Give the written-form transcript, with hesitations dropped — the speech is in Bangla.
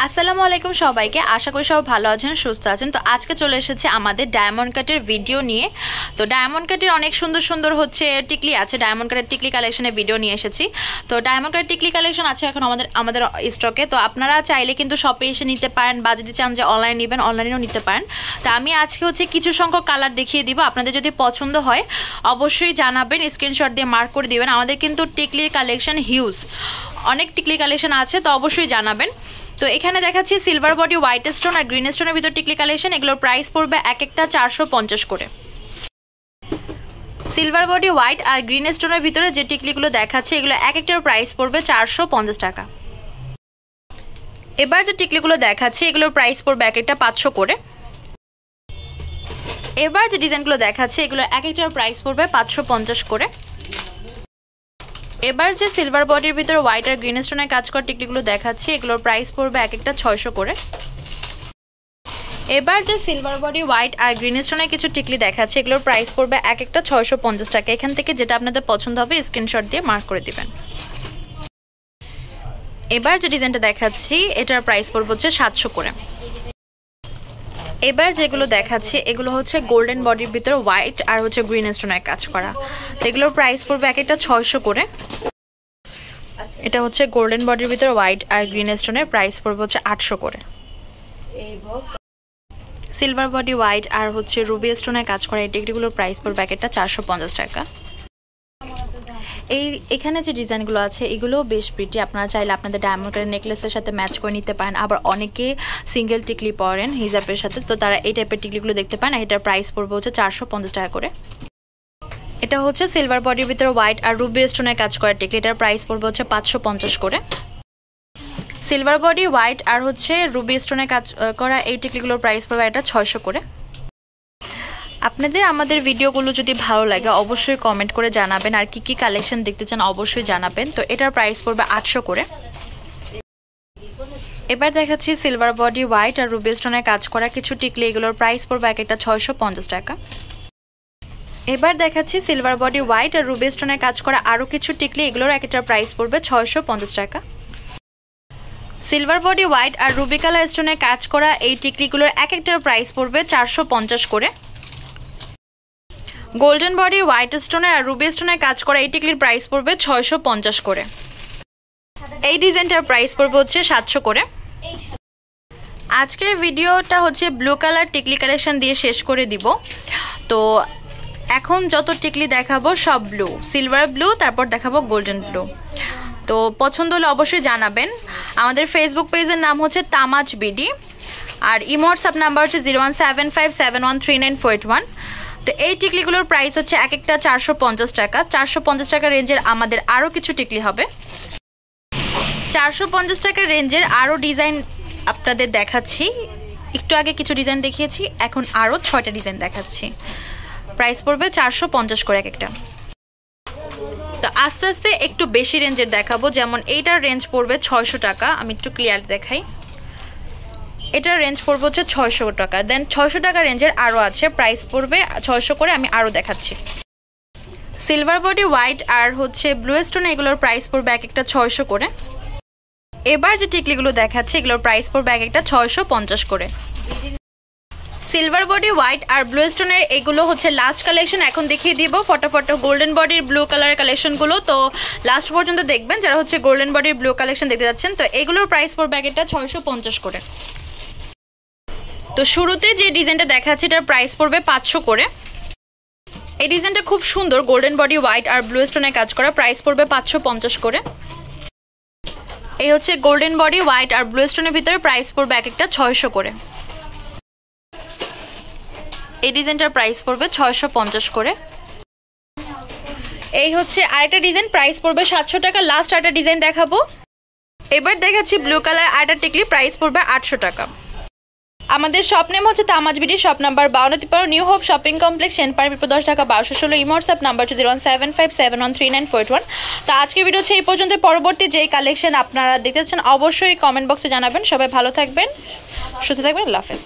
আসসালামু আলাইকুম সবাইকে, আশা করি সবাই ভালো আছেন, সুস্থ আছেন। তো আজকে চলে এসেছে আমাদের ডায়মন্ড কাটের ভিডিও নিয়ে। তো ডায়মন্ড কাটের অনেক সুন্দর সুন্দর হচ্ছে টিকলি আছে, ডায়মন্ড কাটের টিকলি কালেকশনের ভিডিও নিয়ে এসেছি। তো ডায়মন্ড কাটের টিকলি কালেকশন আছে এখন আমাদের স্টকে। তো আপনারা চাইলে কিন্তু শপে এসে নিতে পারেন, বা যদি চান যে অনলাইন নেবেন অনলাইনেও নিতে পারেন। তো আমি আজকে হচ্ছে কিছু সংখ্যক কালার দেখিয়ে দিব, আপনাদের যদি পছন্দ হয় অবশ্যই জানাবেন, স্ক্রিনশট দিয়ে মার্ক করে দিবেন। আমাদের কিন্তু টিকলির কালেকশন হিউজ, অনেক টিকলি কালেকশন আছে, তো অবশ্যই জানাবেন। তো এখানে দেখাচ্ছি সিলভার বডি, হোয়াইট স্টোন আর গ্রিন স্টোনের ভিতর টিকলি কালেকশন। এগুলোর প্রাইস পড়বে এক একটা 450 করে। সিলভার বডি, হোয়াইট আর গ্রিন স্টোনের ভিতরে যে টিকলিগুলো দেখাচ্ছে এগুলো এক একটার প্রাইস পড়বে 450 টাকা। এবার যে টিকলিগুলো দেখাচ্ছে এগুলোর প্রাইস পড়বে এক একটা 500 করে। এবার যে ডিজাইনগুলো দেখাচ্ছে এগুলো এক একটার প্রাইস পড়বে 550 করে। এবার যে সিলভার বডির ভিতরে হোয়াইট আর গ্রিন স্টোনের কাজ করা টিকলিগুলো দেখাচ্ছি এগুলোর প্রাইস পড়বে এক একটা 600 করে। এবার যে সিলভার বডি, হোয়াইট আর গ্রিন স্টোনের কিছু টিকলি দেখাচ্ছে এগুলোর প্রাইস পড়বে এক একটা 650 টাকা। এখান থেকে যেটা আপনাদের পছন্দ হবে স্ক্রিনশট দিয়ে মার্ক করে দিবেন। এবার যে ডিজাইনটা দেখাচ্ছি এটার প্রাইস পড়বে হচ্ছে 700 করে। এবার যেগুলো দেখাচ্ছি এগুলো হচ্ছে গোল্ডেন বডির ভিতরে হোয়াইট আর হচ্ছে গ্রিন স্টোনের কাজ করা, তো এগুলোর প্রাইস পড়বে এক একটা 600 করে। এটা হচ্ছে গোল্ডেন বডির ভিতরে হোয়াইট আর গ্রিন স্টোনের প্রাইস পড়বে হচ্ছে 800 করে। সিলভার বডি, হোয়াইট আর হচ্ছে রুবি স্টোনের কাজ করা এই টিকলিগুলোর প্রাইস পড়বে এক একটা 450 টাকা। এখানে যে ডিজাইনগুলো আছে এগুলোও বেশ প্রিটি, আপনারা চাইলে আপনাদের ডায়মন্ডের নেকলেসের সাথে ম্যাচ করে নিতে পারেন। আবার অনেকে সিঙ্গেল টিকলি পরেন হিজাবের সাথে, তো তারা এই টাইপের টিকলিগুলো দেখতে পান। এটার প্রাইস পড়বে হচ্ছে 450 টাকা করে। এটা হচ্ছে সিলভার বডির ভিতরে হোয়াইট আর রুবি স্টোনের কাজ করা টিকলি, এটার প্রাইস পড়বে হচ্ছে 550 করে। সিলভার বডি, হোয়াইট আর হচ্ছে রুবি স্টোনের কাজ করা এই টিকলিগুলোর প্রাইস পড়বে এটা 600 করে। আপনাদের আমাদের ভিডিওগুলো যদি ভালো লাগে অবশ্যই কমেন্ট করে জানাবেন, আর কি কি কালেকশন দেখতে চান অবশ্যই জানাবেন। তো এটার প্রাইস পড়বে 800 করে। এবার দেখাচ্ছি সিলভার বডি, হোয়াইট আর রুবি স্টোনের কাজ করা কিছু টিকলি, এগুলোর প্রাইস পড়বে এক একটা 650 টাকা। এবার দেখাচ্ছি সিলভার বডি, হোয়াইট আর রুবি স্টোনের কাজ করা আরও কিছু টিকলি, এগুলোর এক একটার প্রাইস পড়বে 650 টাকা। সিলভার বডি, হোয়াইট আর রুবি কালার স্টোনের কাজ করা এই টিকলিগুলোর এক একটার প্রাইস পড়বে 450 করে। গোল্ডেন বডি, হোয়াইট স্টোনের আর রুবি স্টোনের কাজ করা এই টিকলির প্রাইস পড়বে 650 করে। এই ডিজাইনটার প্রাইস পড়বে হচ্ছে 700 করে। আজকের ভিডিওটা হচ্ছে ব্লু কালার টিকলি কালেকশন দিয়ে শেষ করে দিব। তো এখন যত টিকলি দেখাবো সব ব্লু, সিলভার ব্লু, তারপর দেখাবো গোল্ডেন ব্লু। তো পছন্দ হলে অবশ্যই জানাবেন। আমাদের ফেসবুক পেজের নাম হচ্ছে তামাজ বিডি, আর ইমো হোয়াটসঅ্যাপ নাম্বার হচ্ছে 01757139481। তো এই টিকলিগুলোর প্রাইস হচ্ছে এক একটা 450 টাকা। 450 টাকা রেঞ্জের আমাদের আরও কিছু টিকলি হবে। 450 টাকা রেঞ্জের আরও ডিজাইন আপনাদের দেখাচ্ছি। একটু আগে কিছু ডিজাইন দেখিয়েছি, এখন আরও 6টা ডিজাইন দেখাচ্ছি। প্রাইস পড়বে 450 করে এক একটা। তো আস্তে আস্তে একটু বেশি রেঞ্জের দেখাবো, যেমন এইটার রেঞ্জ পড়বে 600 টাকা। আমি একটু ক্লিয়ার দেখাই, এটার রেঞ্জ পড়বে হচ্ছে 600 টাকা। দেন 600 টাকা রেঞ্জের আরও আছে, প্রাইস পড়বে 600 করে। আমি আরও দেখাচ্ছি। সিলভার বডি, হোয়াইট আর হচ্ছে ব্লু স্টোন, এগুলোর প্রাইস পড়বে এক একটা 600 করে। এবার যে টিকলিগুলো দেখাচ্ছে এগুলোর প্রাইস পড়বে এক একটা 650 করে। সিলভার বডি, হোয়াইট আর ব্লু স্টোনের এগুলো হচ্ছে লাস্ট কালেকশন। এখন দেখিয়ে দিব ফটাফট গোল্ডেন বডির ব্লু কালারের কালেকশনগুলো। তো লাস্ট পর্যন্ত দেখবেন যারা হচ্ছে গোল্ডেন বডির ব্লু কালেকশন দেখতে যাচ্ছেন। তো এগুলোর প্রাইস পড়বে এক একটা 650 করে। তো শুরুতে যে ডিজাইনটা দেখাচ্ছে এটার প্রাইস পড়বে 500 করে। এই ডিজাইনটা খুব সুন্দর, গোল্ডেন বডি, হোয়াইট আর ব্লু স্টোনের কাজ করা, প্রাইস পড়বে 550 করে। এই হচ্ছে গোল্ডেন বডি, হোয়াইট আর ব্লু স্টোনের ভিতরে, প্রাইস পড়বে এক একটা 600 করে। এই ডিজাইনটার প্রাইস পড়বে 650 করে। এই হচ্ছে আরেকটা ডিজাইন, প্রাইস পড়বে 700 টাকা। লাস্ট আরেকটা ডিজাইন দেখাবো। এবার দেখাচ্ছি ব্লু কালার আরেকটা টিকলি, প্রাইস পড়বে 800 টাকা। আমাদের শপ নেম হচ্ছে Tamaz BD, shop number 52 new hope shopping complex, Senpara বিপদ 10 টাকা 1216। ইমো হোয়াটসঅ্যাপ নাম্বার হচ্ছে 01757139481। তো আজকের ভিডিও হচ্ছে এই পর্যন্ত। পরবর্তী যেই কালেকশন আপনারা দেখতে চাচ্ছেন অবশ্যই কমেন্ট বক্সে জানাবেন। সবাই ভালো থাকবেন, সুস্থ থাকবেন, আল্লাহ হাফেজ।